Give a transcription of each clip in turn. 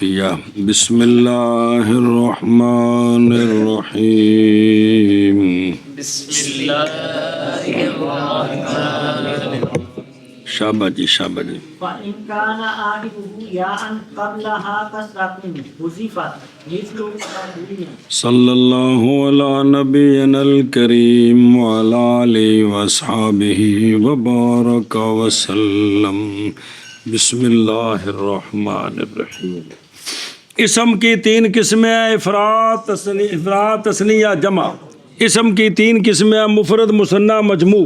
بسم اللہ الرحمن الرحیم بسم اللہ الرحمن الرحیم شابہ جی شابہ جی فَإِنْ كَانَ آخِرُهُ يَاءً قَبْلَهَا كَسْرَةٌ حُذِفَتْ مِثْلُ قَبْلِهِ صلی اللہ علی نبینا الکریم وعلی آلہ واصحابہ وبارک وسلم بسم اللہ الرحمن الرحیم اسم کی تین قسمیں ہیں، افراد تثنیہ جمع۔ اسم کی تین قسمیں ہیں، مفرد مثنیٰ مجموع۔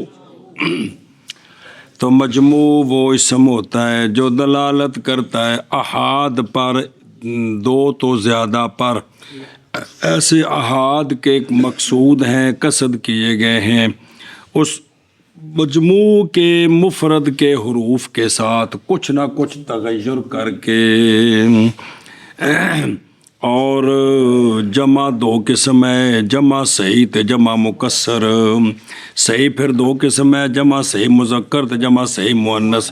تو مجموع وہ اسم ہوتا ہے جو دلالت کرتا ہے احاد پر، دو تو زیادہ پر، ایسے احاد کے مقصود ہیں، قصد کیے گئے ہیں، اس مجموع کے مفرد کے حروف کے ساتھ کچھ نہ کچھ تغیر کر کے، اور جمع دو قسم ہے، جمع صحیح تے جمع مکسر۔ صحیح پھر دو قسم ہے، جمع صحیح مذکر تے جمع صحیح مؤنث۔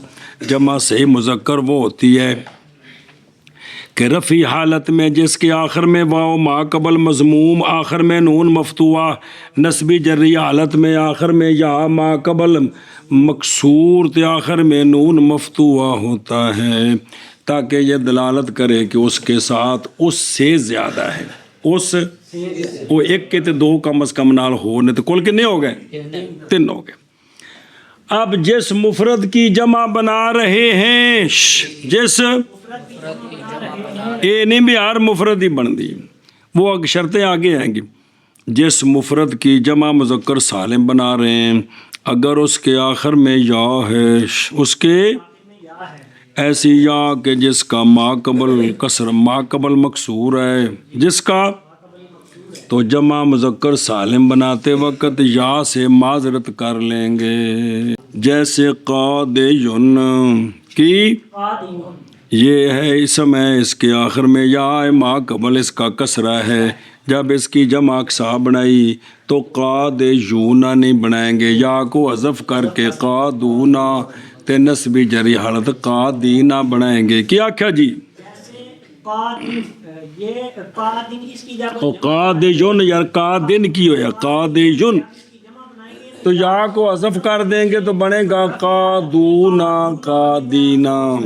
جمع صحیح مذکر وہ ہوتی ہے کہ رفعی حالت میں جس کے آخر میں واو ما قبل مضموم، آخر میں نون مفتوحہ، نسبی جری حالت میں آخر میں یا ما قبل مکسور تے آخر میں نون مفتوحہ ہوتا ہے، تاکہ یہ دلالت کرے کہ اس کے ساتھ اس سے زیادہ ہے، اس وہ ایک کے تے دو کم از کم نال ہو، نہیں تو کل کتنے ہو گئے؟ تین ہو گئے۔ اب جس مفرد کی جمع بنا رہے ہیں، جس اے نہیں بھی ہر مفرد ہی بن دی، وہ شرطیں آگے آئیں گی۔ جس مفرد کی جمع مذکر سالم بنا رہے ہیں، اگر اس کے آخر میں یا ہے، اس کے ایسی یا کہ جس کا ما قبل کسر، ما قبل مکسور ہے، جس کا، تو جمع مذکر سالم بناتے وقت یا سے معذرت کر لیں گے، جیسے قادیون کی یہ ہے اسم ہے، اس کے آخر میں یا ہے، ما قبل اس کا کسرہ ہے، جب اس کی جمع اقصا بنائی تو قادیونا نہیں بنائیں گے، یا کو حذف کر کے قادونا تے نسبی جری حالت قادینا بنائیں گے۔ کیا کیا جی؟ قادیون یار قادن کی ہویا، قادیون تو یا کو حذف کر دیں گے تو بنے گا قادونا قادینا۔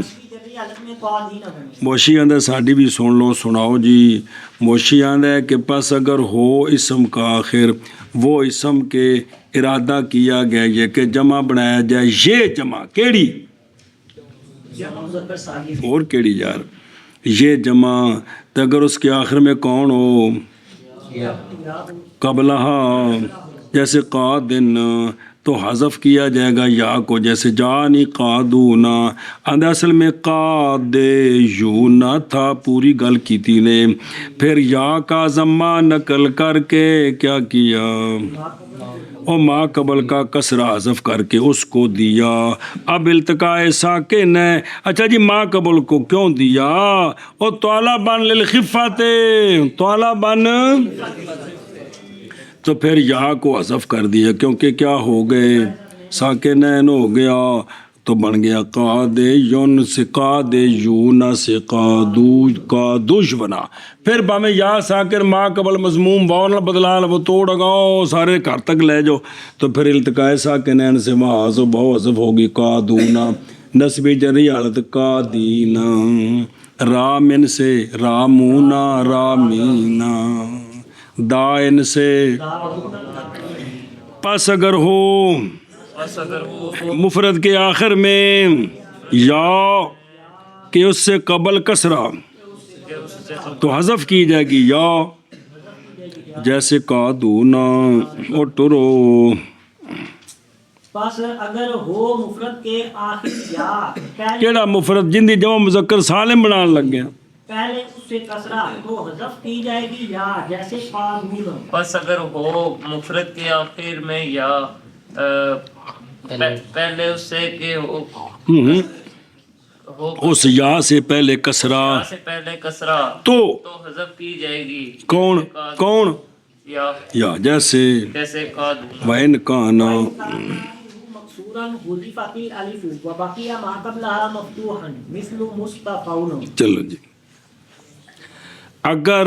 موشی آندہ ساڑھی بھی سن لو، سناؤ جی۔ موشی آندہ ہے کہ پس اگر ہو اسم کا آخر، وہ اسم کے ارادہ کیا گیا یہ کہ جمع بنایا جائے، یہ جمع کیڑی اور کیڑی یار، یہ جمع، تو اگر اس کے آخر میں کون ہو، قبلہا جیسے قادن، تو حذف کیا جائے گا یا کو، جیسے جانی قادونا، اصل میں قادیونا تھا، پوری گل کی تھی نے، پھر یا کا ضمہ نقل کر کے کیا کیا، اور ما قبل کا کسرہ حذف کر کے اس کو دیا۔ اب التقاء ساکن ہے، اچھا جی ما قبل کو کیوں دیا؟ اور طالباً للخفت، طالباً، تو پھر یا کو حذف کر دیا، کیونکہ کیا ہو گئے، ساکنین ہو گیا، تو بن گیا قادیون سے قادیونا سے قادوش بنا۔ پھر باہمیں یا ساکر ما قبل مضموم واو نہ بدلا، وہ توڑ گاؤ سارے گھر تک لے جاؤ، تو پھر التقاء ساکنین سے وہاں بہو حذف ہوگی، قادونا، نسبی جری حالت قادینا، رامن سے رامونا رامینا، دائن سے، پس اگر ہو مفرد کے آخر میں یا کہ اس سے قبل کسرہ، تو حذف کی جائے گی یا، جیسے قادونا اور ٹرو۔ بس اگر ہو مفرد کے آخر یا، کیڑا مفرد جن دی جمع مذکر سالم بنان لگ گیا، پہلے اس سے کسرہ تو حذف کی جائے گی یا، جیسے قادون۔ بس اگر ہو مفرد کے آخر میں یا، پہلے اس سے کہ ہو اس یا سے پہلے کسرہ، سے پہلے کسرہ تو حذف کی جائے گی، کون کون یا، جیسے قادون۔ وَإِنْ كَانَ مقصورا حذفت الالف وبقي ما قبلها مفتوحا مثل مصطفون۔ چلو جی اگر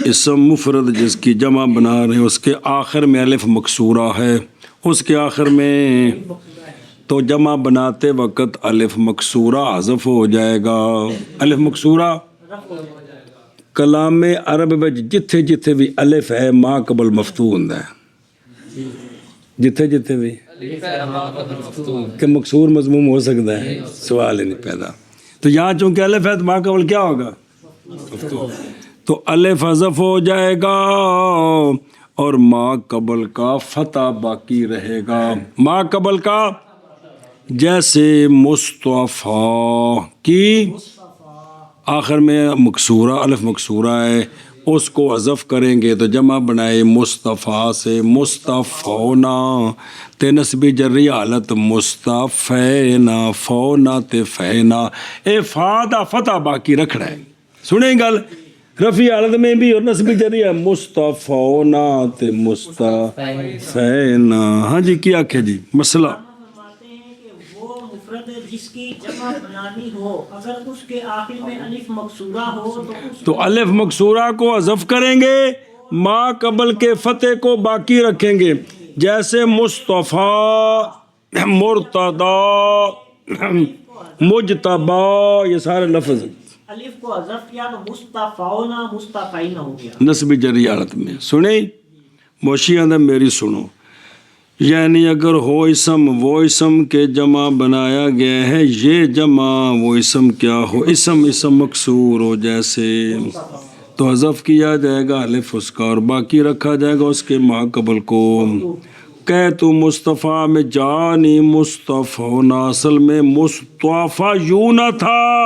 اسم مفرد جس کی جمع بنا رہے ہیں اس کے آخر میں الف مکسورہ ہے، اس کے آخر میں، تو جمع بناتے وقت الف مکسورہ حذف ہو جائے گا۔ الف مکسورہ کلام عرب وچ جتھے جتھے بھی الف ہے ما قبل مفتوح ہوندا ہے، جتھے جتھے بھی کہ مکسور مضموم ہو سکتا ہے، سوال ہی نہیں پیدا۔ تو یہاں چونکہ الف ہے تو ما قبل کیا ہوگا؟ مفتوح۔ تو الف حذف ہو جائے گا اور ما قبل کا فتح باقی رہے گا، ما قبل کا، جیسے مصطفیٰ کی آخر میں مکسورہ الف مکسورہ ہے، اس کو حذف کریں گے تو جمع بنائے مصطفیٰ سے مصطفونا، تے نسبی جری حالت مصطفینا، فونا تے فینا، اے فا دا فتح باقی رکھنا ہے۔ سنیں گل رفیع حالت میں بھی اور نسبی جری ہے مصطفونا تے مصطفینا۔ ہاں جی کیا آکھے جی مسئلہ؟ فرماتے ہیں کہ وہ مفرد جس کی جمع بنانی ہو اگر اس کے آخر میں الف مکسورہ ہو تو الف مکسورہ کو حذف کریں گے، ما قبل کے فتح کو باقی رکھیں گے، جیسے مصطفیٰ، مرتضی، مجتبی، یہ سارے لفظ الف کو حذف کیا تو مصطفینا مصطفین ہو گیا، نسبی جری حالت میں۔ سنیں موشی آدھا میری سنو، یعنی اگر ہو اسم وہ اسم کے جمع بنایا گیا ہے، یہ جمع وہ اسم کیا ہو، اسم مکسور ہو جیسے، تو حذف کیا جائے گا الف اس کا اور باقی رکھا جائے گا اس کے ما قبل کو۔ کہ تو مصطفیٰ میں جانی مصطفیٰ، اصل میں مصطفیٰ یوں نہ تھا،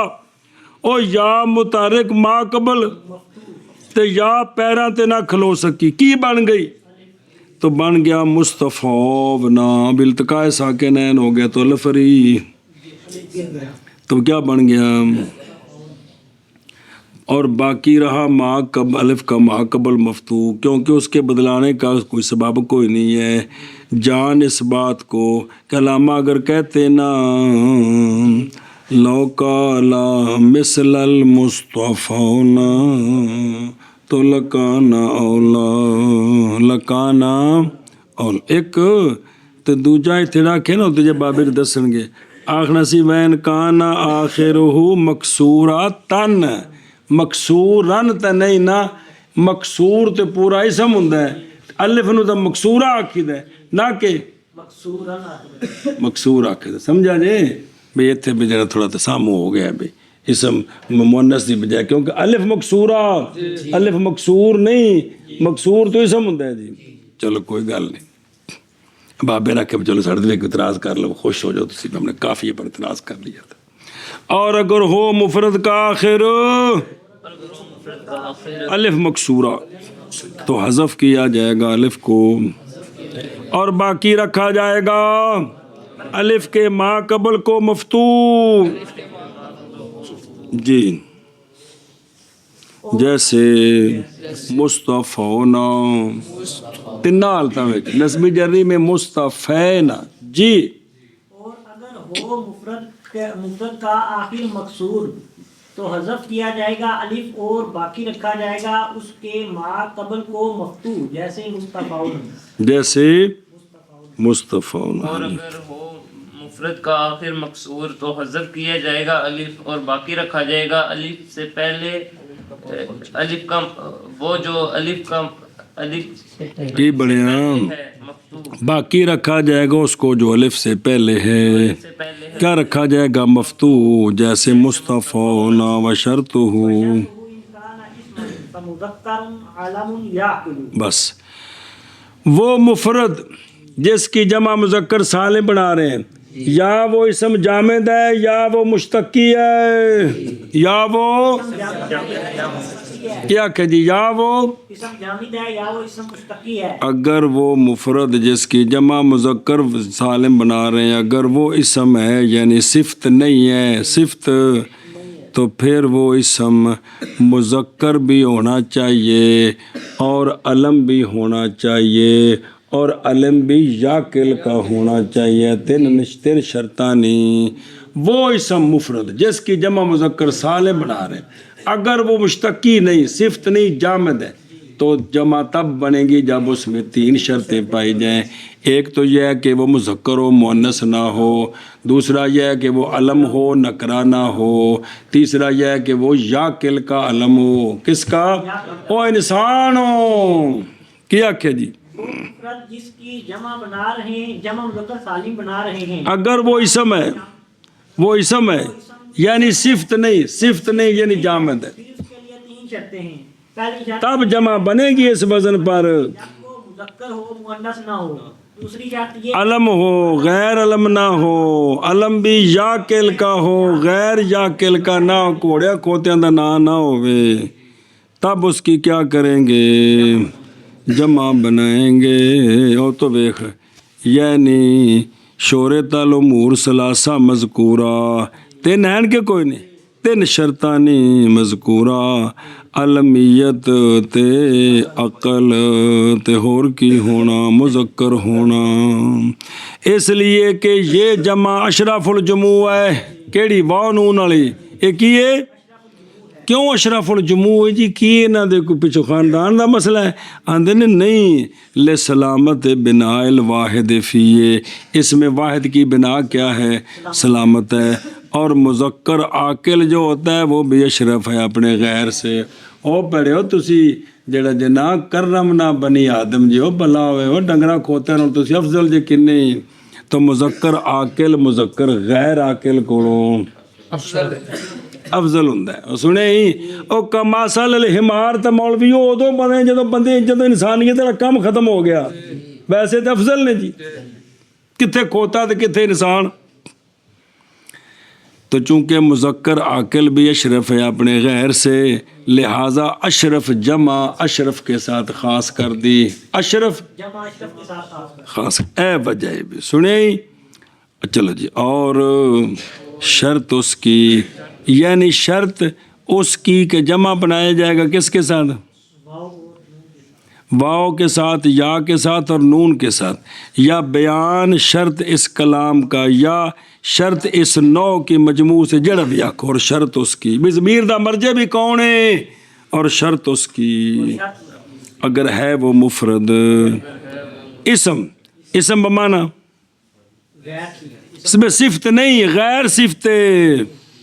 او یا متحرک ما قبل تے یا پیراں تے نہ کھلو سکی، کی بن گئی؟ تو بن گیا مصطفیٰ نا، اب التقاء ساکنین ہو گیا تو لفری، تو کیا بن گیا؟ اور باقی رہا ما قبل الف کا ما قبل مفتوح، کیونکہ اس کے بدلانے کا کوئی سبب کوئی نہیں ہے۔ جان اس بات کو کہ علامہ اگر کہتے نا لو کالا مثل المصطفیٰ تو لکانا اولا، لکانا اول ایک تو دوجا اتنا کہ نا تجھے بابر دسن گے آخنا سی وین کانا آخرہو مکسورا تن، مکسورن تے نہیں نا، مکسور تے پورا اسم ہوندا ہے، الف نو تے مکسورہ آکھیدا ہے نہ کہ مکسور آکھیدا، سمجھا جی؟ بھئی ایتھے بھی جڑا تھوڑا تسامح ہو گیا ہے بھئی اسم مؤنث دی بجائے، کیونکہ الف مکسورہ، الف مکسور نہیں، مکسور تو اسم ہوندا ہے جی۔ چلو کوئی گل نہیں، بابے رکھ کے چلو سڑ دے کو اعتراض کر لو، خوش ہو جاؤ تسی، ہم نے کافی پر اعتراض کر لیا تھا۔ اور اگر ہو مفرد کا آخر الف مکسورہ تو حذف کیا جائے گا الف کو اور باقی رکھا جائے گا الف کے ما قبل کو مفتوح، جی جیسے مصطفیٰ تین حالتوں میں نسبی جری میں مصطفینا، جی۔ اور اگر ہو مفرد کا آخر مکسور تو حذف کیا جائے گا الف اور باقی رکھا جائے گا اس کے ما قبل کو مفتوح، جیسے مصطفیٰ، جیسے مصطفیٰ۔ اور اگر ہو مفرد کا آخر مکسور تو حذف کیا جائے گا الف اور باقی رکھا جائے گا الف سے پہلے الف کا، وہ جو الف کا الف کی بڑھیا باقی رکھا جائے گا اس کو جو الف سے پہلے ہے، کیا رکھا جائے گا؟ مفتوح، جیسے مصطفیٰ نا وشرطہ، بس وہ مفرد جس کی جمع مذکر سالم بنا رہے ہیں، یا وہ اسم جامد ہے یا وہ مشتقی ہے، یا وہ کیا کہ جی، یا وہ اسم جامد ہے یا وہ اسم مشتقی ہے۔ اگر وہ مفرد جس کی جمع مذکر سالم بنا رہے ہیں اگر وہ اسم ہے یعنی صفت نہیں ہے، صفت، تو پھر وہ اسم مذکر بھی ہونا چاہیے اور علم بھی ہونا چاہیے اور علم بھی یاکل کا ہونا چاہیے، تین شرطانی۔ وہ اسم مفرد جس کی جمع مذکر سالم بنا رہے ہیں اگر وہ مشتقی نہیں، صفت نہیں، جامد ہے تو جمع تب بنے گی جب اس میں 3 شرطیں پائی جائیں. ایک تو یہ ہے کہ وہ مذکر و مؤنث نہ ہو، دوسرا یہ ہے کہ وہ علم ہو نکرہ نہ ہو، تیسرا یہ ہے کہ وہ یاقل کا علم ہو. کس کا؟ او انسان ہو. کیا کہ جی مفرد جس کی جمع بنا رہے ہیں، جمع مذکر سالم بنا رہے ہیں، اگر وہ اسم ہے، وہ اسم ہے یعنی صفت نہیں یعنی جامد ہے، پھر اس کے لیے 3 شرطیں ہیں. پہلی شرط تب جمع بنے گی اس وزن پر. یا وہ مذکر ہو مؤنث نہ ہو. دوسری شرط یہ علم ہو غیر علم نہ ہو، علم بھی یاقل کا ہو غیر یاقل کا نہ ہو، کوڑیا کھوتیاں دا نہ ہوئے، تب اس کی کیا کریں گے؟ جمع بنائیں گے. اور تو دیکھ یعنی شورت الامور ثلاثہ مذکورہ، 3 ہیں کہ کوئی نہیں، 3 شرطانی مذکورہ، علمیت تے عقل تے ہور کی ہونا، مذکر ہونا. اس لیے کہ یہ جمع اشرف الجموع ہے. کیڑی؟ واو نون والی. یہ کی ہے؟ کیوں اشرف الجموع ہے جی؟ کی نہ دیکھو پچھو خاندان دا مسئلہ ہے. آندے نے نہیں، لے سلامت بنا الواحد فیے، اس میں واحد کی بنا کیا ہے؟ سلامت ہے. اور مذکر عاقل جو ہوتا ہے وہ بھی اشرف ہے اپنے غیر سے. او پڑھے ہو تسی جڑا جنا کرم نہ بنی آدم جی، او بلا ہوئے ہو ڈنگرا کھوتے ہیں تسی افضل جی کنے. تو مذکر عاقل مذکر غیر عاقل کولوں افضل ہوندا ہے. سنے ہی او کماسل الحمار تے مولوی ادوں بنے جدوں بندے جدوں انسانیت دا کم ختم ہو گیا. ویسے تے افضل نے جی، کتھے کھوتا تے کتھے انسان. تو چونکہ مذکر عاقل بھی اشرف ہے اپنے غیر سے، لہٰذا اشرف جمع اشرف کے ساتھ خاص کر دی. اشرف جمع اشرف کے ساتھ خاص اے وجہ بھی سنے ہی. چلو جی، اور شرط اس کی یعنی شرط اس کی کہ جمع بنایا جائے گا کس کے ساتھ؟ واو کے ساتھ، یا کے ساتھ اور نون کے ساتھ. یا بیان شرط اس کلام کا، یا شرط اس نوع کی مجموع سے جڑ بھی آکھو، اور شرط اس کی بھی ضمیر دا مرجع بھی کون ہے، اور شرط اس کی اگر ہے وہ مفرد اسم بمانا اس میں صفت نہیں غیر صفت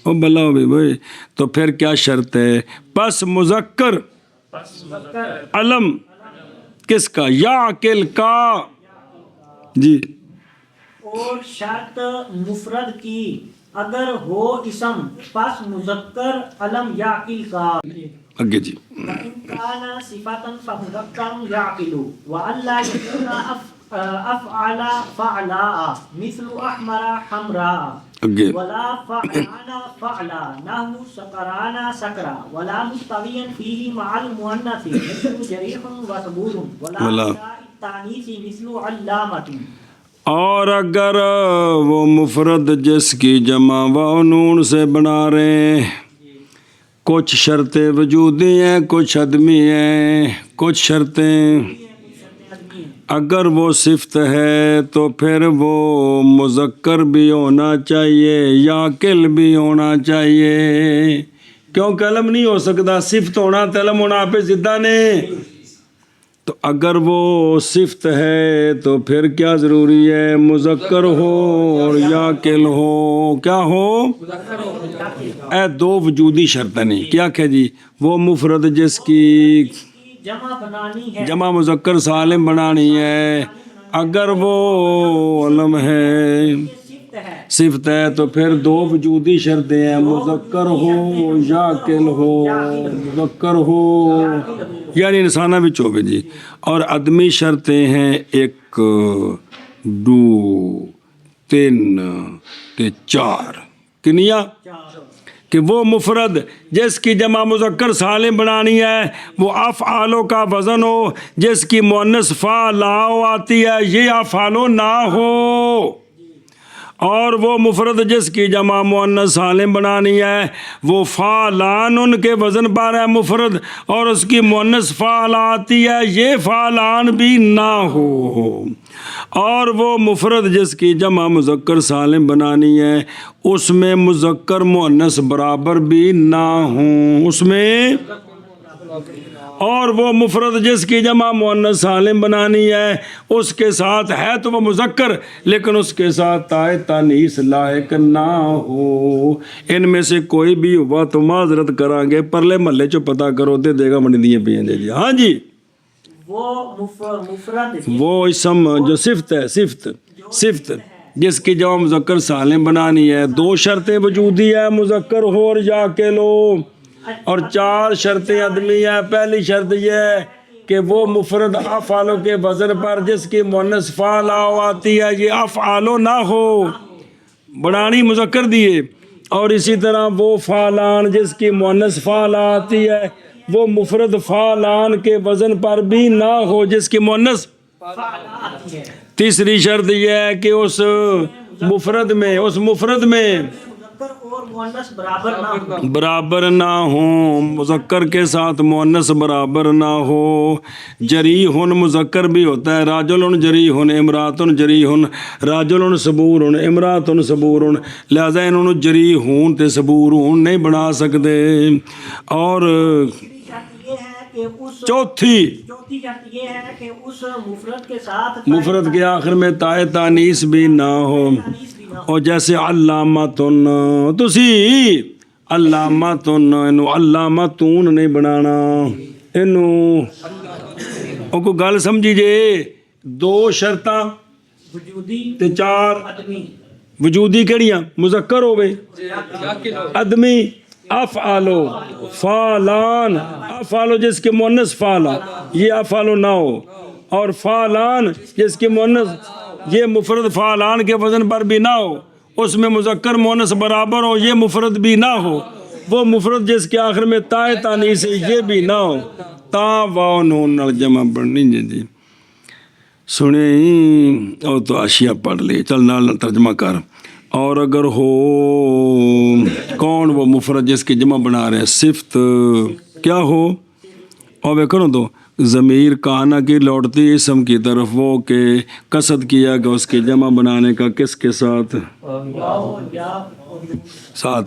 او بلا بھائی. تو پھر کیا شرط ہے؟ پس مذکر علم کس کا؟ یاقل کا. جی اور شرط مفرد کی اگر ہو اسم پس مذکر علم یاقل کا. اگے جی وَإِنْ كَانَ صِفَةً فَمُذَكَّرٌ يَعْقِلُ وَأَلَّا يَكُونَ أَفْعَلَ فَعْلَاءَ مِثْلُ أَحْمَرَ حَمْرَاءَ اگے وَلَا فَعْلَانَ فَعْلَا نَحْوُ سَكَرَانَ سَكْرَا وَلَا مُسْتَوِيًا فِيهِ مَعَ الْمُؤَنَّثِ مِثْلُ جَرِيحٌ وَصَبُورٌ وَلَا التَّأْنِيثِ مِثْلُ عَلَّامَةٌ. اور اگر وہ مفرد جس کی جمع واو نون سے بنا رہے ہیں، کچھ شرطیں وجودی ہیں کچھ عدمی ہیں. کچھ شرطیں اگر وہ صفت ہے تو پھر وہ مذکر بھی ہونا چاہیے یاقل بھی ہونا چاہیے. کیونکہ علم نہیں ہو سکتا، صفت ہونا تو علم ہونا آپ زدہ نے. تو اگر وہ صفت ہے تو پھر کیا ضروری ہے؟ مذکر ہو اور یاقل ہو. کیا ہو؟ اے 2 وجودی شرطیں نہیں. کیا کہ جی وہ مفرد جس کی جمع بنانی ہے، جمع مذکر سالم بنانی ہے، اگر وہ علم ہے صفت ہے تو پھر 2 وجودی شرطیں ہیں، مذکر ہو یاقل ہو. مذکر ہو یعنی انسانہ بھی چوبے جی. اور عدمی شرطیں ہیں 1 2 3 تے 4. کنیا کہ وہ مفرد جس کی جمع مذکر سالم بنانی ہے وہ افعالوں کا وزن ہو، جس کی مؤنث فعلاؤ آتی ہے یہ افعالو نہ ہو. اور وہ مفرد جس کی جمع مؤنث سالم بنانی ہے وہ فعلان ان کے وزن پر ہے مفرد، اور اس کی مؤنث فعل آتی ہے یہ فعلان بھی نہ ہو. اور وہ مفرد جس کی جمع مذکر سالم بنانی ہے اس میں مذکر مؤنث برابر بھی نہ ہوں، اس میں، اور وہ مفرد جس کی جمع مؤنث سالم بنانی ہے اس کے ساتھ ہے تو وہ مذکر لیکن اس کے ساتھ تائے تانیث لاحق نہ ہو۔ ان میں سے کوئی بھی ہوا تو معذرت کریں گے، پرلے محلے چو پتہ کرو دے دے گا منی دیے پہ جی۔ ہاں جی، وہ مفرد وہ اسم جو صفت ہے، صفت جس کی جمع مذکر سالم بنانی ہے، دو شرطیں وجودی ہے، مذکر ہو اور یا کے لو، اور چار شرطیں عدمی ہیں۔ پہلی شرط یہ ہے کہ وہ مفرد افعالو کے وزن پر جس کی مؤنث فعل آتی ہے یہ افعالو نہ ہو، بڑھانی مذکر دیے، اور اسی طرح وہ فعلان جس کی مؤنث فعل آتی ہے وہ مفرد فعلان کے وزن پر بھی نہ ہو جس کی مؤنث۔ تیسری شرط یہ ہے کہ اس مفرد میں مذکر اور مؤنث برابر نہ ہوں، مذکر کے ساتھ مؤنث برابر نہ ہو۔ جریحن مذکر بھی ہوتا ہے، راجل جریحن، امرات جریحن، راجل صبور، امرات صبور، لہذا انہوں نے جریحون تے صبورون نہیں بنا سکتے۔ اور چوتھی شرط یہ ہے کہ اس مفرد کے ساتھ مفرد کے آخر میں تائے تانیث بھی نہ ہو، اور جیسے علامتن، تسی علامتن، انہوں علامتون نہیں بنانا، انہوں کو گل سمجھی جے، دو شرطاں وجودی تے چار عدمی، وجودی کیڑیاں مذکر ہوئے، عدمی افعالو فعلان، افعالو جس کے مؤنث فعلا یہ افعالو نہ ہو، اور فعلان جس کے مؤنث یہ مفرد فعلان کے وزن پر بھی نہ ہو، اس میں مذکر مؤنث برابر ہو یہ مفرد بھی نہ ہو، وہ مفرد جس کے آخر میں تائے تانیث ہے یہ بھی نہ ہو، تا واو نون نال جمع پڑھنی جی۔ سنیں اور تو اشیاء پڑھ لی، چل نال ترجمہ کر۔ اور اگر ہو کون وہ مفرد جس کی جمع بنا رہے صفت کیا ہو، اور وہ کرو تو ضمیر کہانا کی لوٹتی اسم کی طرف وہ کہ قصد کیا کہ اس کی جمع بنانے کا کس کے ساتھ،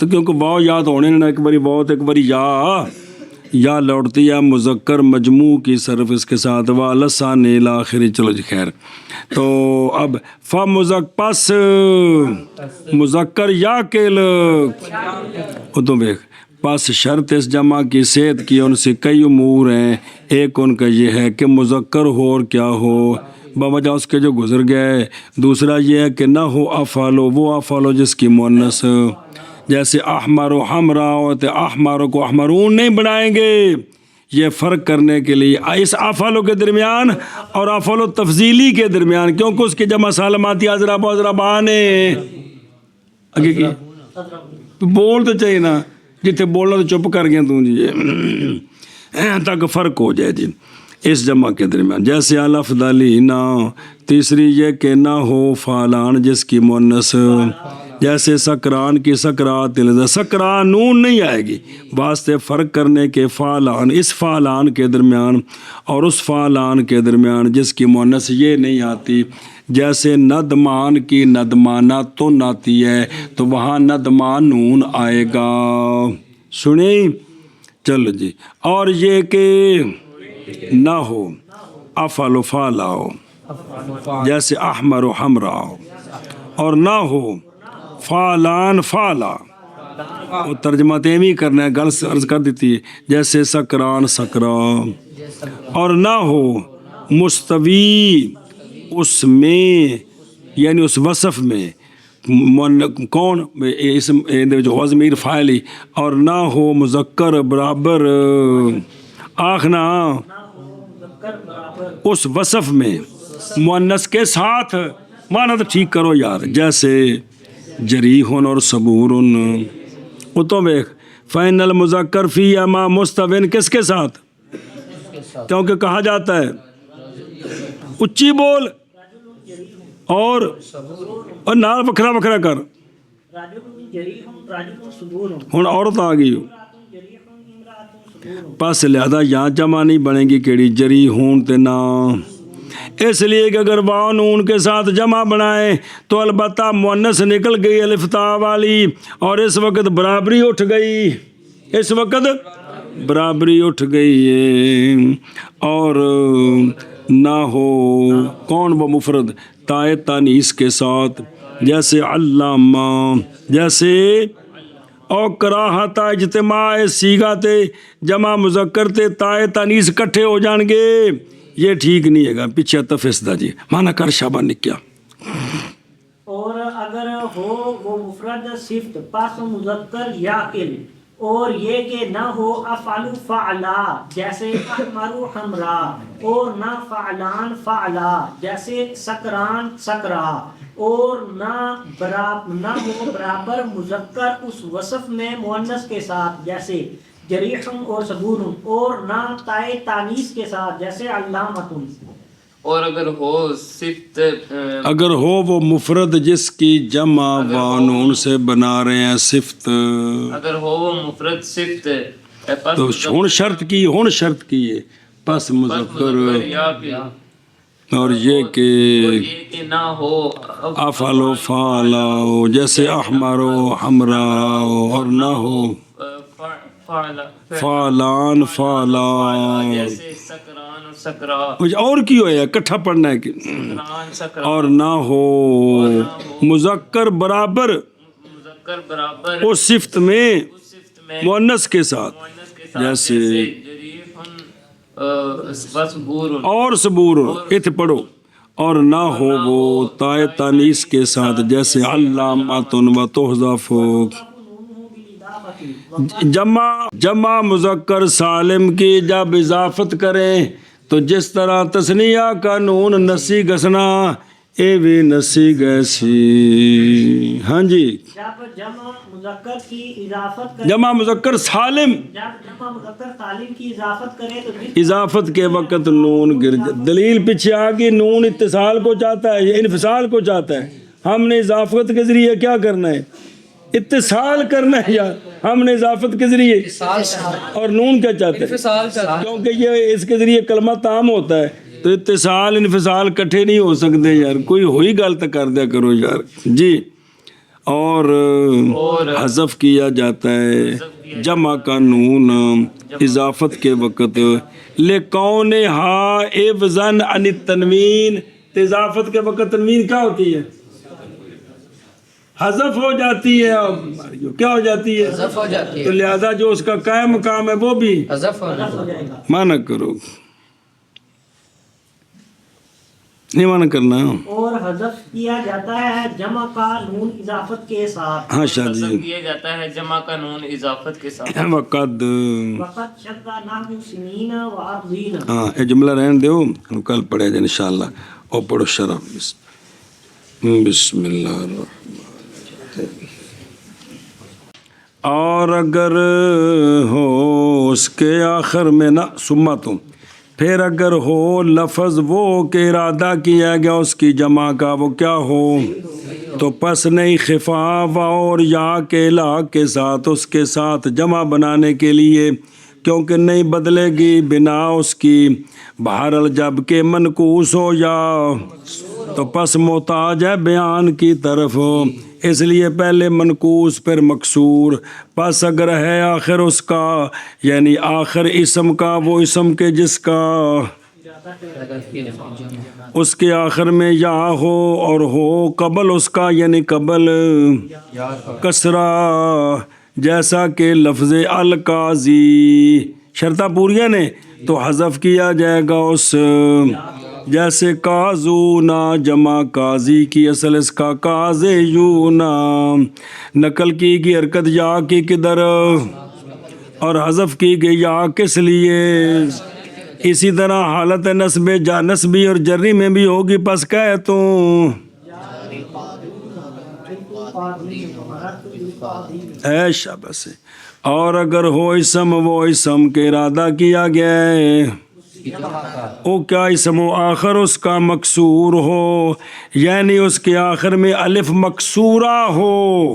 کیونکہ واو یاد ہونے نا، ایک باری واو تو ایک باری یا لوٹتی ہے مذکر مجموع کی صرف اس کے ساتھ والسان الاخری۔ چلو جی خیر، تو اب پس مذکر یا کے تو دیکھ پس شرط اس جمع کی صحت کی ان سے کئی امور ہیں، ایک ان کا یہ ہے کہ مذکر ہو اور کیا ہو بوجہ اس کے جو گزر گئے، دوسرا یہ ہے کہ نہ ہو افعالو وہ افعالو جس کی مؤنث، جیسے احمر و حمراء ہوتے احمر کو احمرون نہیں بنائیں گے، یہ فرق کرنے کے لیے اس افعالو کے درمیان اور افعالو تفضیلی کے درمیان، کیونکہ اس کی جمع سالم آتی ہے اضرب و اضربان، آگے کی بول تو چاہیے نا، جتنے بولنا تو چپ کر گیا تو جی تاکہ فرق ہو جائے جی اس جمع کے درمیان۔ جیسے الافضلی نہ، تیسری یہ کہ نہ ہو فعلان جس کی مؤنث، جیسے سکران کی سکرات، سکران نون نہیں آئے گی، واسطے فرق کرنے کے فعلان اس فعلان کے درمیان اور اس فعلان کے درمیان جس کی مؤنث یہ نہیں آتی، جیسے ندمان کی ندمانہ تن آتی ہے تو وہاں ندمان نون آئے گا، سنیں چلو جی۔ اور یہ کہ نہ ہو افعل و فعلا ہو، جیسے احمر و حمراء ہو، اور نہ ہو فعلان فعلا، وہ ترجمہ تیمی کرنا ہے، گل عرض کر دیتی ہے، جیسے سکران سکران، اور نہ ہو مستوی اس میں یعنی اس وصف میں کون اسم جو ضمیر فاعلی، اور نہ ہو مذکر برابر آخنا اس وصف میں مؤنث کے ساتھ، مانا تو ٹھیک کرو یار، جیسے جریحن اور صبورن، وہ تو دیکھ فین المذکر فی اما مستوین کس کے ساتھ، کیونکہ کہا جاتا ہے اچھی بول اور نال وکھرا وکھرا کر، ہوں عورت آ گئی پس لہذا یہاں جمع نہیں بنے گی کیڑی جری ہون تے نا، اس لیے کہ اگر واو نون کے ساتھ جمع بنائیں تو البتہ مؤنث نکل گئی الف تا والی، اور اس وقت برابری اٹھ گئی، اس وقت برابری اٹھ گئی ہے، اور نہ ہو کون وہ مفرد تائے تانیث کے ساتھ، جیسے علامہ، جیسے او کراہت اجتماع سیگا تے جمع مذکر تے تائے تانیث کٹھے ہو جان گے، یہ ٹھیک نہیں ہے گا، پیچھے تفسدہ جی مانا کر شابہ نے کیا۔ اور اگر ہو وہ مفرد صفت پس مذکر یا کل، اور یہ کہ نہ ہو افعل فعلا جیسے احمر حمرا، اور نہ فعلان فعلا جیسے سکران سکرا، اور نہ ہو برابر مذکر اس وصف میں مؤنث کے ساتھ جیسے جریح اور صبور، اور نہ تائے تانیث کے ساتھ جیسے علامۃ۔ اور اگر ہو صفت اگر ہو وہ مفرد جس کی جمع واو نون سے بنا رہے ہیں صفت، اگر ہو وہ مفرد صفت پس تو ہن شرط کی ہے پس مذکر، یا کہ اور یہ کہ یہ کہ نہ ہو افعل و فعلا ہو، جیسے احمر و حمرا ہو، اور نہ ہو فعلان فعلا، جیسے سکران اور سکرا، اور کی ہویا کٹھا پڑھنا ہے کہ سکران سکرا، اور نہ ہو مذکر برابر مذکر برابر اس صفت میں اس صفت میں مؤنث کے ساتھ، مؤنث کے ساتھ جیسے وصبور، اور صبور، ات پڑھو، اور نہ ہو وہ تائے تانیث کے ساتھ جیسے علامۃ و تحذف، جمع مذکر سالم کی جب اضافت کریں تو جس طرح تثنیہ کا نون نسی گسنا اے بھی نسی گیسی، ہاں جی، جب جمع مذکر کی اضافت کرے، جمع مذکر سالم جب جمع مذکر سالم کی اضافت کرے تو اضافت کے وقت نون گر دلیل پیچھے آ گئی، نون اتصال کو چاہتا ہے یا انفصال کو چاہتا ہے، ہم نے اضافت کے ذریعے کیا کرنا ہے؟ اتصال کرنا ہے، یا ہم نے اضافت کے ذریعے، اور نون کیا چاہتا ہے؟ کیونکہ یہ اس کے ذریعے کلمہ تام ہوتا ہے، تو اتصال انفصال کٹھے نہیں ہو سکتے یار، کوئی ہوئی غلط کر دیا کرو یار جی۔ اور حذف کیا جاتا ہے جمع کا نون اضافت کے وقت، لکون ہا عوضاً عن التنوین، اضافت کے وقت تنوین کیا ہوتی ہے؟ حذف ہو جاتی ہے، اور کیا ہو جاتی ہے؟ حذف ہو جاتی ہے، تو لہذا جو اس کا قائم مقام ہے وہ بھی حذف ہو ہو جائے گا۔ مانا کرو، نہیں مانا کرنا، اور حذف کیا جاتا ہے جمع کا نون اضافت کے ساتھ، ہاں شاہ جی، حذف کیا جاتا ہے جمع کا نون اضافت کے ساتھ، وقد، وقت شدہ نحو سنین و ارضین۔ ہاں یہ جملہ رہن دیو، ہم کل پڑھے جائیں انشاءاللہ، اور پڑھو شرح بسم اللہ الرحمن۔ اور اگر ہو اس کے آخر میں نہ سمتوں، پھر اگر ہو لفظ وہ کہ ارادہ کیا گیا اس کی جمع کا وہ کیا ہو، تو پس نہیں خفاف اور یا کے لا کے ساتھ اس کے ساتھ جمع بنانے کے لیے، کیونکہ نہیں بدلے گی بنا اس کی، بہرحال جب کہ منقوص ہو یا تو پس محتاج ہے بیان کی طرف، اس لیے پہلے منقوص پھر مکسور، پس اگر ہے آخر اس کا یعنی آخر اسم کا وہ اسم کے جس کا اس کے آخر میں یا ہو، اور ہو قبل اس کا یعنی قبل کسرہ، جیسا کہ لفظ القاضی، شرطہ پوریاں نے تو حذف کیا جائے گا اس، جیسے کازونا جمع قاضی کی اصل اس کا کازیونا، نقل کی گئی حرکت یا کی کدھر، اور حذف کی گئی یا کس لیے، اسی طرح حالت نصب جا نصبی اور جری میں بھی ہوگی، پس کہے تو اے شاباش۔ اور اگر ہو اسم وہ اسم کے ارادہ کیا گیا ہے، او کیا اسم و آخر اس کا مکسور ہو، یعنی اس کے آخر میں الف مکسورہ ہو،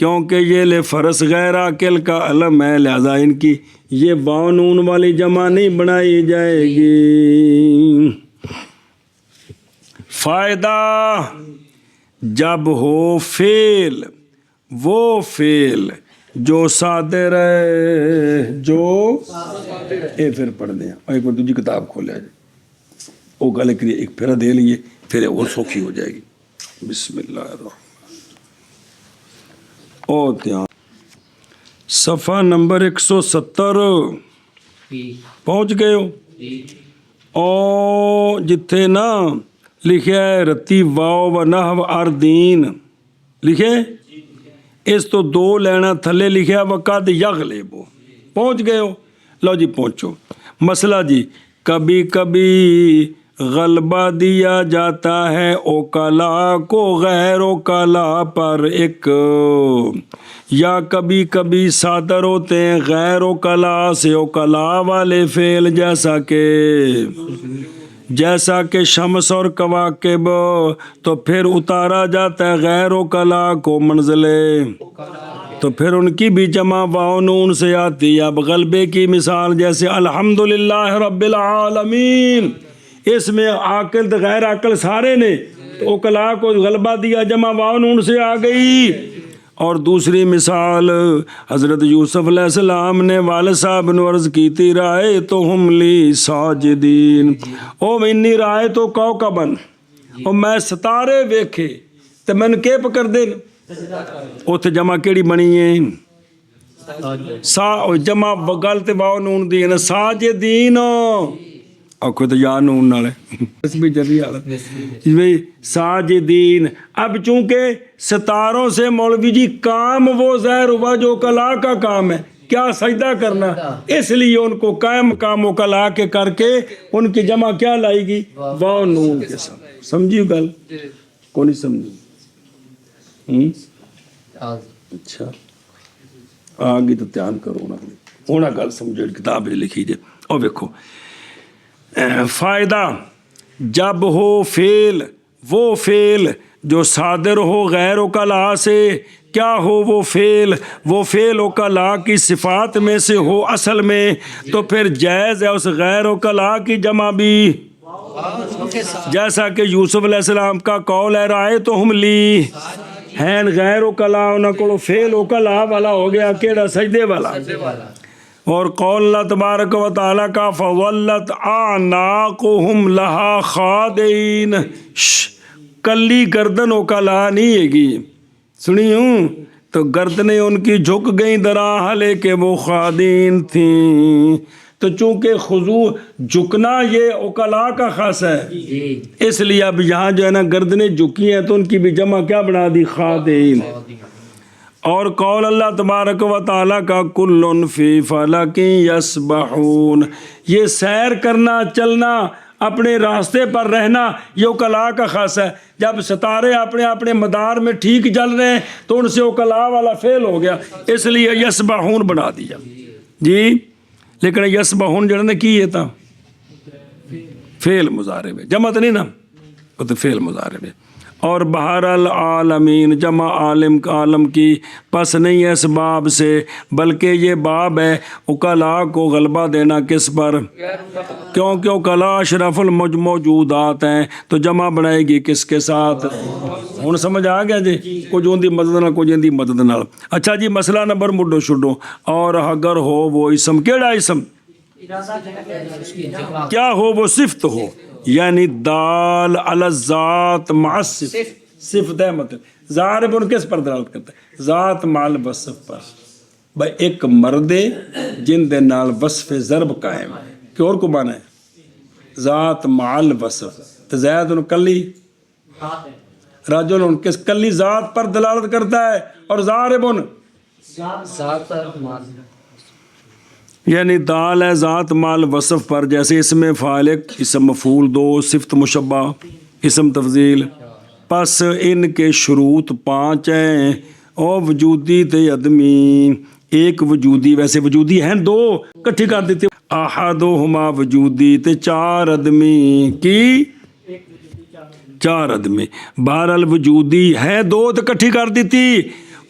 کیونکہ یہ لے فرس غیر عاقل کا علم ہے، لہذا ان کی یہ واو نون والی جمع نہیں بنائی جائے گی۔ فائدہ، جب ہو فعل، وہ فعل جو صادر ہے، جو اے پھر پڑھ دیں، ایک بار دوسری کتاب کھولے جائے، وہ گلے کے لیے ایک پھر دے لیے، پھر اور سوکھی ہو جائے گی۔ بسم اللہ الرحمن او دھیان، صفحہ نمبر 170 پہنچ گئے ہو؟ او جتھے نا لکھیا ہے رتی واو و نحو اردین لکھے، اس تو 2 لینا تھلے لکھیا وقد یغلب، پہنچ گئے ہو؟ لو جی پہنچو۔ مسئلہ جی، کبھی کبھی غلبہ دیا جاتا ہے اوکلا کو غیر اوکلا پر ایک، یا کبھی کبھی صادر ہوتے ہیں غیر اوکلا سے اوکلا والے فعل، جیسا کہ شمس اور کواکب، تو پھر اتارا جاتا ہے غیر اوکلا کو منزلے، تو پھر ان کی بھی جمع واو نون سے آتی ہے۔ اب غلبے کی مثال جیسے الحمدللہ رب العالمین، اس میں عاقل تو غیر عاقل سارے نے، تو اوکلا کو غلبہ دیا جمع واو نون سے آ گئی۔ اور دوسری مثال حضرت یوسف علیہ السلام نے والد صاحب نے عرض کی تھی رائے تو ہم لی ساجدین، او منی رائے تو کوکبن، او میں ستارے ویکھے تے میں نے کے پکڑ دے، اوتھے جمع کیڑی بنی ہے؟ جمع غلط واو نون دی ہے ساجدین، آخو تو یا نون نالے ساجدین۔ اب چونکہ ستاروں سے مولوی جی کام وہ ظاہر ہوا جو کلا کا کام ہے، کیا سجدہ کرنا، اس لیے ان کو قائم کام و کلا کے کر کے ان کی جمع کیا لائے گی؟ واو نون کے ساتھ۔ سمجھی گل کو نہیں سمجھی؟ اچھا آگے تو دھیان کرو نا، ہونا گل سمجھو، کتاب لکھی جائے۔ اور دیکھو فائدہ، جب ہو فعل، وہ فعل جو صادر ہو غیر اوکلا سے، کیا ہو وہ فعل؟ وہ فعل اوکلا کی صفات میں سے ہو اصل میں، تو پھر جائز ہے اس غیر اوکلا کی جمع بھی، جیسا کہ یوسف علیہ السلام کا قول ہے رائے تو ہم لی، ہیں غیر اوکلا انہوں کو فعل اوکلا والا ہو گیا، کیڑا سجدے والا۔ اور قول اللہ تبارک و تعالیٰ کا فولت اعناقہم لہا خاضعین، کلی گردن اوکلا نہیں ہے گی، سنی ہوں تو گردنیں ان کی جھک گئیں دراحلے کہ وہ خاضعین تھیں، تو چونکہ خضوع جھکنا یہ اوکلا کا خاص ہے، اس لیے اب یہاں جو ہے نا گردنیں جھکی ہیں تو ان کی بھی جمع کیا بنا دی؟ خاضعین۔ اور قول اللہ تبارک و تعالیٰ کا کل فی فلک یسبحون، یہ سیر کرنا، چلنا، اپنے راستے پر رہنا، یہ اوکلا کا خاص ہے۔ جب ستارے اپنے اپنے مدار میں ٹھیک چل رہے ہیں تو ان سے اوکلا والا فعل ہو گیا، اس لیے یسبحون بنا دیا جی۔ لیکن یسبحون جڑنے کی یہ تھا فعل مضارع میں، جمع تو نہیں نا، وہ تو فعل مضارع میں۔ اور بہر العالمین جمع عالم کا عالم کی، پس نہیں ہے اس باب سے، بلکہ یہ باب ہے اوکلا کو غلبہ دینا کس پر؟ کیونکہ اوکلا اشرف الموجودات ہیں، تو جمع بنائے گی کس کے ساتھ؟ ہن سمجھ آ گیا جی، کچھ ان دی مدد نال کچھ ان دی مدد نال۔ اچھا جی مسئلہ نمبر مڈو شڈو، اور اگر ہو وہ اسم، کیڑا اسم؟ کیا ہو وہ صفت ہو، یعنی دال علی الذات مع الصفت، صفت ہے مطلب ضارب ان کس پر دلالت کرتا ہے؟ ذات مع الوصف پر، بھائی ایک مرد جن دے نال وصف ضرب قائم ہے، کہ اور کو مانا ہے ذات مع الوصف، تو زید ان کلی، رجل ان کس کلی ذات پر دلالت کرتا ہے، اور ضارب ان یعنی دال ہے ذات مال وصف پر، جیسے اسم فالق، اسم مفعول 2، صفت مشبہ، اسم تفضیل۔ پس ان کے شروط 5 ہیں، اور وجودی تے عدمی، ایک وجودی، ویسے وجودی ہیں 2 کٹھی کر دیتے، احدہما وجودی تے 4 عدمی، کی 4 عدمی، بہرحال وجودی ہے 2 تو کٹھی کر دیتی،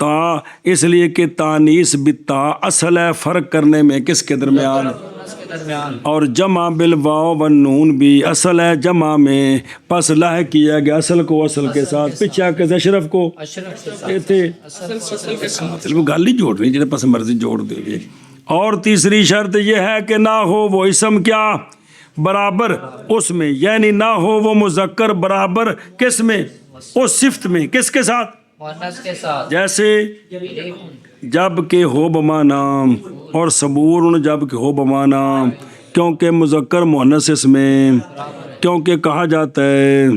تا اس لیے کہ تانیس بتا اصل ہے فرق کرنے میں کس کے درمیان، اور جمع بالواو والنون بھی اصل ہے جمع میں، پس لاحق کیا گیا اصل کو اصل کے ساتھ، پیچھے آ کے اشرف کو گل ہی جوڑ رہی جنہیں پس مرضی جوڑ دے گے۔ اور تیسری شرط یہ ہے کہ نہ ہو وہ اسم کیا برابر اس میں، یعنی نہ ہو وہ مذکر برابر کس میں، اس صفت میں، کس کے ساتھ، مؤنث کے ساتھ، جیسے جب کہ ہو بمانا، اور صبور جب کہ ہو بمانا، کیونکہ مذکر مؤنث اس میں، کیونکہ کہا جاتا ہے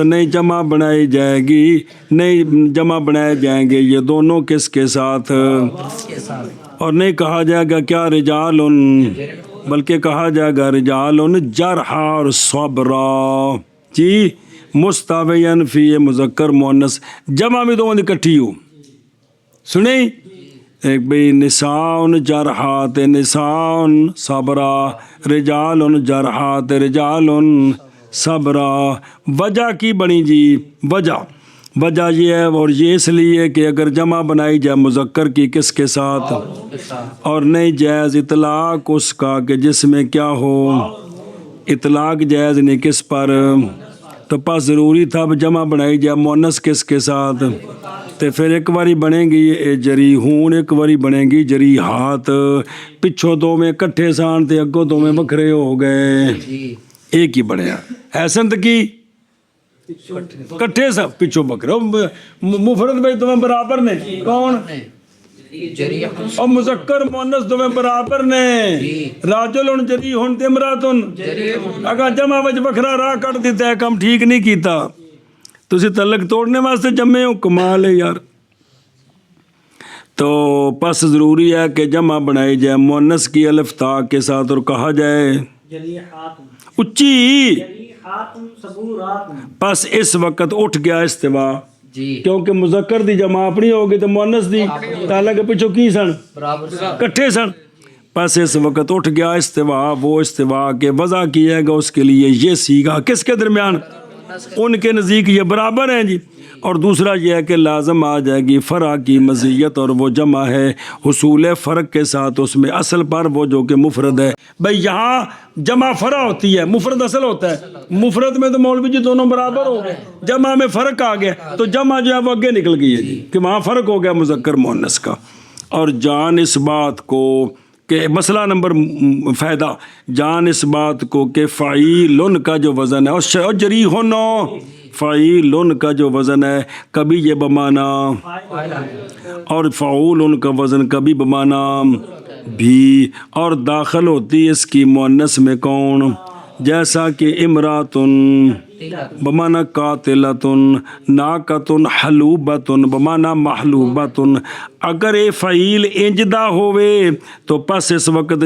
نہیں جمع بنائی جائے گی، نہیں جمع بنائے جائیں گے یہ دونوں کس کے ساتھ، اور نہیں کہا جائے گا کیا رجال، بلکہ کہا جائے گا رجال جرحا اور صبرا جی، مستوین فی مذکر مؤنث، جمع میں دونوں اکٹھی ہو، سنیں ایک بھئی نساء جرحات نساء صبرا، رجال جرحات رجال صبرا۔ وجہ کی بنی جی، وجہ یہ ہے، اور یہ اس لیے کہ اگر جمع بنائی جائے مذکر کی کس کے ساتھ، اور نہیں جائز اطلاق اس کا کہ جس میں کیا ہو، اطلاق جائز نہیں کس پر، تو پاس ضروری تھا اب جمع بنائی جائے مؤنث کس کے ساتھ، تو پھر ایک باری بنے گی یہ جریحون، ایک باری بنے گی جریحات، پچھو دو میں کٹھے سان تے اگوں دو میں بکھرے ہو گئے، ایک ہی بنیا حسن کی کٹھے سب پچھو بکرے، مفرد بھائی تمہیں برابر نے کون، اور مذکر مؤنث تمہیں برابر نے، راجل جریحون تے امراتن، اگر جمع وچ بکھرا راہ کٹ دیتا ہے کم ٹھیک نہیں کیتا، تسی تعلق توڑنے واسطے جمع ہو، کمال ہے یار۔ تو پس ضروری ہے کہ جمع بنائی جائے مؤنث کی الف تا کے ساتھ، اور کہا جائے اچھی، پس اس وقت اٹھ گیا استوا، کیونکہ مذکر دی جمع اپنی ہوگی تو مؤنث دی تعلق پیچھو کی سن کٹھے سن، پس اس وقت اٹھ گیا استوا، وہ استوا کے وضع کیا گا اس کے لیے یہ سیگا کس کے درمیان، ان کے نزدیک یہ برابر ہیں جی۔ اور دوسرا یہ ہے کہ لازم آ جائے گی فرع کی مزیت، اور وہ جمع ہے حصول فرق کے ساتھ اس میں اصل پر، وہ جو کہ مفرد ہے۔ بھئی یہاں جمع فرع ہوتی ہے، مفرد اصل ہوتا ہے، مفرد میں تو مولوی جی دونوں برابر ہو گئے، جمع میں فرق آ گیا تو جمع جو ہے وہ آگے نکل گئی ہے جی، کہ وہاں فرق ہو گیا مذکر مؤنث کا۔ اور جان اس بات کو کہ مسئلہ نمبر فائدہ، جان اس بات کو کہ فعیلن کا جو وزن ہے، اور جریحن فعیلن کا جو وزن ہے کبھی یہ بمانا، اور فعولن کا وزن کبھی بمانا بھی، اور داخل ہوتی اس کی مؤنث میں کون، جیسا کہ امراتن بمانا قاتلتن، ناقتن حلوبتن بمانا محلوبتن۔ اگر اے فعیل انجدہ ہوئے تو پس اس وقت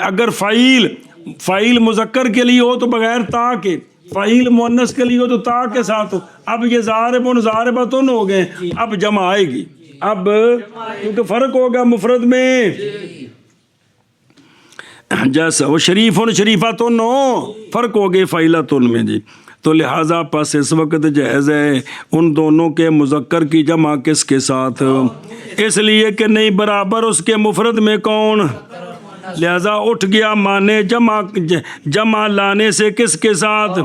اگر فعیل مذکر کے لیے ہو تو بغیر تا کے، فعیل مؤنث کے لیے ہو تو تا کے ساتھ ہو، اب یہ ضاربن ضاربتن ہو گئے، اب جمع آئے گی، اب کیونکہ فرق ہوگا مفرد میں، جیسا وہ شریفن شریفتن ہو، فرق ہو گئے فعیلتن میں جی۔ تو لہٰذا پس اس وقت جائز ہے ان دونوں کے مذکر کی جمع کس کے ساتھ، اس لیے کہ نہیں برابر اس کے مفرد میں کون، لہذا اٹھ گیا مانے جمع لانے سے کس کے ساتھ،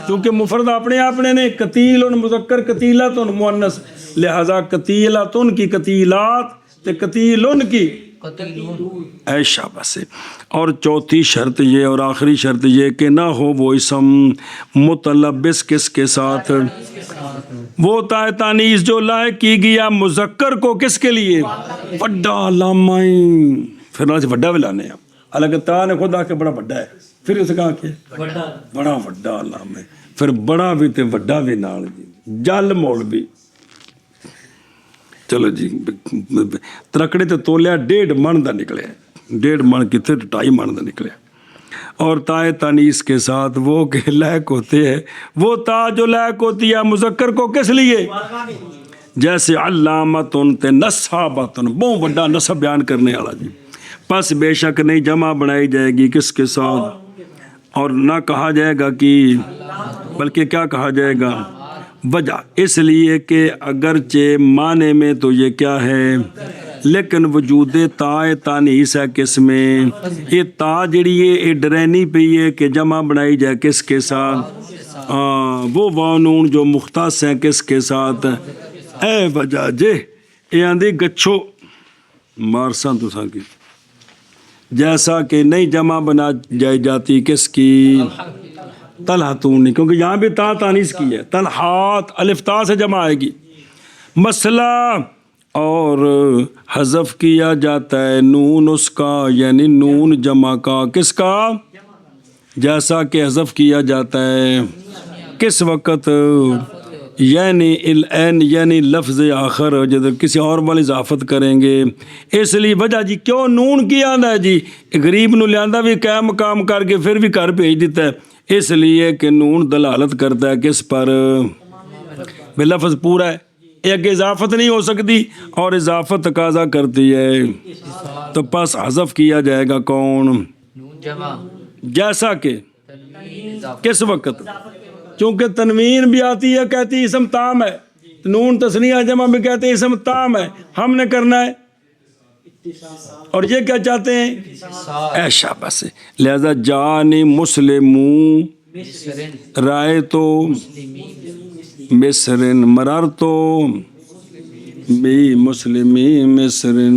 کیونکہ مفرد اپنے نے، قتیل مذکر قتیلتن مؤنث، لہذا قتیلتن کی قتیلات تے قتیلن کی اے شاباش۔ اور چوتھی شرط یہ اور آخری شرط یہ کہ نہ ہو وہ اسم متلبس کس کے ساتھ، وہ تائے تانیث جو لاحق کی گیا مذکر کو کس کے لیے، وڈا لامائیں، پھر نہ وڈا بھی لانے ہیں، حالانکہ تا نے خود آ کے بڑا وڈا ہے، پھر اس کہا کہ بڑا وڈا لام ہے، پھر بڑا بھی تے وڈا بھی نال جی، جل موڑ بھی، چلو جی ترکڑے تے تولیا 1.5 من دا نکلے، 1.5 من کتنے 2.5 من دا نکلے۔ اور تائے تانیث کے ساتھ وہ کہ لائق ہوتے ہیں، وہ تا جو لائق ہوتی ہے مذکر کو کس لیے، جیسے علامتن تے نصابتن، بہت بڑا نصب بیان کرنے والا جی، پس بے شک نہیں جمع بنائی جائے گی کس کے ساتھ، اور نہ کہا جائے گا کہ بلکہ کیا کہا جائے گا؟ وجہ، اس لیے کہ اگرچہ معنی میں تو یہ کیا ہے، لیکن وجود تا تانیس ہے کس میں؟ یہ تا جڑی ہے یہ ڈرینی پہ ہے کہ جمع بنائی جائے کس کے ساتھ؟ وہ وانون جو مختص ہیں کس کے ساتھ؟ اے وجہ جے یہ آندھی گچھو مارساں تو ساں کی، جیسا کہ نہیں جمع بنا جائے جاتی کس کی؟ طلحتون، کیونکہ یہاں بھی تا تانیس کی ہے، طلحات الف تا سے جمع آئے گی۔ مسئلہ اور حذف کیا جاتا ہے نون اس کا، یعنی نون جمع کا، کس کا؟ جیسا کہ حذف کیا جاتا ہے کس وقت؟ یعنی العین، یعنی لفظ آخر جب کسی اور والی اضافت کریں گے، اس لیے وجہ جی کیوں نون کی آندا ہے جی، غریب نو لیاندہ بھی قائم کام کر کے پھر بھی گھر بھیج دیتا ہے، اس لیے کہ نون دلالت کرتا ہے کس پر؟ بے لفظ پورا ہے، ایک اضافت نہیں ہو سکتی اور اضافت تقاضا کرتی ہے، تو پس حذف کیا جائے گا کون؟ جیسا کہ کس وقت؟ چونکہ تنوین بھی آتی ہے کہتی ہے اسم تام ہے، نون تثنیہ جمع بھی کہتے ہیں اسم تام ہے، ہم نے کرنا ہے، اور یہ کیا چاہتے ہیں؟ ایشا بس، لہذا جانی مسلموں رائے تو مصرن مرر تو بھی مسلمی مصرن۔